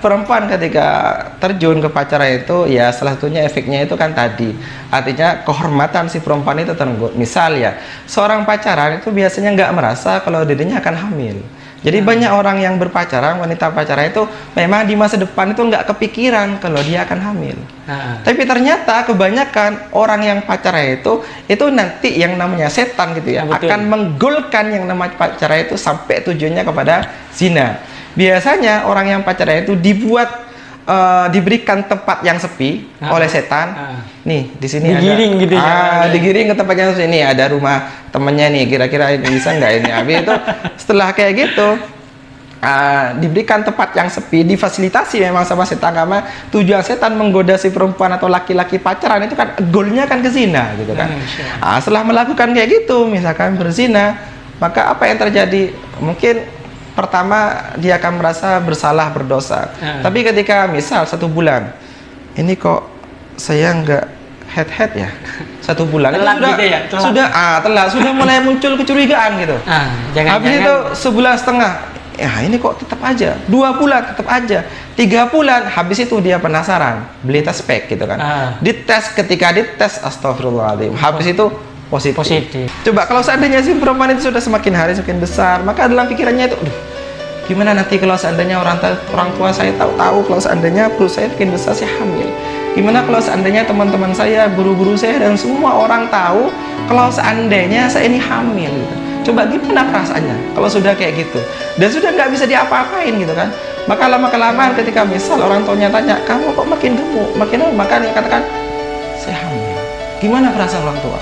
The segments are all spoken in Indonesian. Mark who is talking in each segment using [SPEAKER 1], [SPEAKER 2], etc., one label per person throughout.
[SPEAKER 1] perempuan ketika terjun ke pacaran itu, ya salah satunya efeknya itu kan tadi, artinya kehormatan si perempuan itu terenggut. Misal ya, seorang pacaran itu biasanya nggak merasa kalau dirinya akan hamil. Jadi banyak orang yang berpacaran, wanita pacaran itu memang di masa depan itu nggak kepikiran kalau dia akan hamil. Tapi ternyata kebanyakan orang yang pacaran itu nanti yang namanya setan gitu ya, akan menggolkan yang namanya pacaran itu sampai tujuannya kepada zina. Biasanya orang yang pacaran itu diberikan tempat yang sepi oleh setan. Nih di sini digiring ada, gitu digiring ke tempat yang sepi. Ini ada rumah temennya nih, kira-kira ini bisa nggak ini? Habis itu setelah kayak gitu diberikan tempat yang sepi, difasilitasi memang sama setan, karena tujuan setan menggoda si perempuan atau laki-laki pacaran itu kan goalnya kan ke zina gitu kan. Setelah melakukan kayak gitu, misalkan berzina, maka apa yang terjadi? Mungkin pertama dia akan merasa bersalah, berdosa. Tapi ketika misal 1 bulan ini kok saya nggak head ya, 1 bulan
[SPEAKER 2] telat
[SPEAKER 1] itu
[SPEAKER 2] gitu ya,
[SPEAKER 1] telat, sudah mulai muncul kecurigaan gitu. Habis itu 1,5 bulan, ya ini kok tetap aja, 2 bulan tetap aja, 3 bulan, habis itu dia penasaran, beli tes pack gitu kan. Dites, ketika dites, astagfirullahaladzim, habis itu positif. Coba kalau seandainya si perempuan itu sudah semakin hari semakin besar, maka dalam pikirannya itu, gimana nanti kalau seandainya orang tua saya tahu kalau seandainya perut saya makin besar, saya hamil. Gimana kalau seandainya teman-teman saya, guru-guru saya, dan semua orang tahu kalau seandainya saya ini hamil gitu. Coba gimana perasaannya kalau sudah kayak gitu, dan sudah nggak bisa diapa-apain gitu kan. Maka lama-kelamaan ketika misal orang tuanya tanya, kamu kok makin gemuk, makin apa, maka dia katakan, saya hamil. Gimana perasaan orang tua?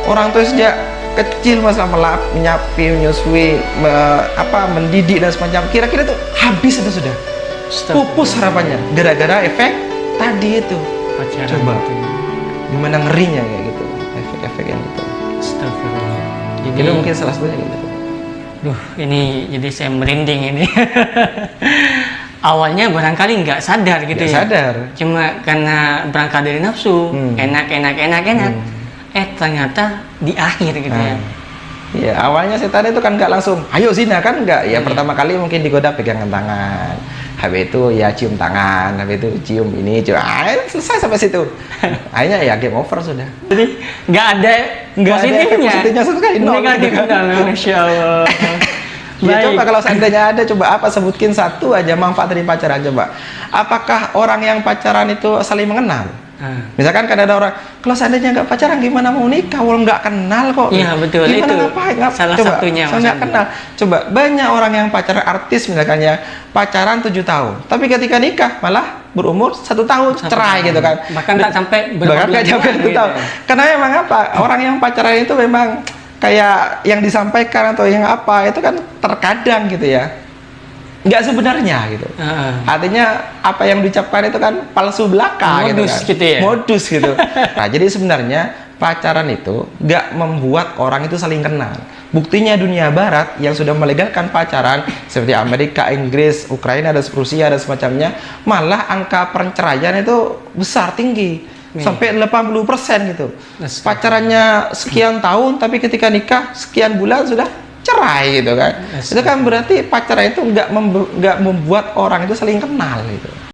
[SPEAKER 1] Orang tua sejak kecil masalah menyapi, menyusui, mendidik dan semacam, kira-kira itu habis itu sudah pupus harapannya gara-gara efek tadi itu. Coba gimana ngerinya kayak gitu, efek-efek yang itu. Jadi itu mungkin salah satunya gitu.
[SPEAKER 2] Ini jadi saya merinding ini. Awalnya barangkali nggak sadar gitu ya.
[SPEAKER 1] Sadar.
[SPEAKER 2] Cuma karena berangkat dari nafsu, enak. Ternyata di akhir gitu ya.
[SPEAKER 1] Ya, awalnya setan itu kan nggak langsung, ayo zina kan nggak. Ya pertama kali mungkin digoda pegangan tangan. Habis itu ya cium tangan, habis itu cium ini, selesai sampai situ. Akhirnya ya game over sudah. Jadi
[SPEAKER 2] nggak ada positifnya
[SPEAKER 1] sama sekali.
[SPEAKER 2] Negatifnya, Masya Allah.
[SPEAKER 1] Ya coba kalau seandainya ada, coba apa sebutkin satu aja manfaat dari pacaran coba. Apakah orang yang pacaran itu saling mengenal? Misalkan kan ada orang, kalau seandainya nggak pacaran gimana mau nikah? Kalau nggak kenal kok.
[SPEAKER 2] Iya betul,
[SPEAKER 1] gimana
[SPEAKER 2] itu
[SPEAKER 1] ngapain?
[SPEAKER 2] salah
[SPEAKER 1] Coba,
[SPEAKER 2] satunya.
[SPEAKER 1] Saya nggak kenal. Coba banyak orang yang pacaran, artis misalkannya pacaran 7 tahun, tapi ketika nikah malah berumur 1 tahun cerai gitu kan.
[SPEAKER 2] Bahkan tak sampai
[SPEAKER 1] nggak sampai 1 tahun. Karena memang apa? Orang yang pacaran itu memang kayak yang disampaikan atau yang apa itu kan terkadang gitu ya, nggak sebenarnya gitu. Artinya apa yang diucapkan itu kan palsu belaka,
[SPEAKER 2] modus
[SPEAKER 1] gitu kan.
[SPEAKER 2] Gitu ya?
[SPEAKER 1] Modus gitu. Nah jadi sebenarnya pacaran itu nggak membuat orang itu saling kenal. Buktinya dunia barat yang sudah melegalkan pacaran seperti Amerika, Inggris, Ukraina, dan Rusia dan semacamnya, malah angka perceraian itu besar, tinggi. Sampai 80% gitu. Pacarannya sekian tahun, tapi ketika nikah sekian bulan sudah cerai gitu kan. Itu kan berarti pacaran itu nggak membuat orang itu saling kenal gitu.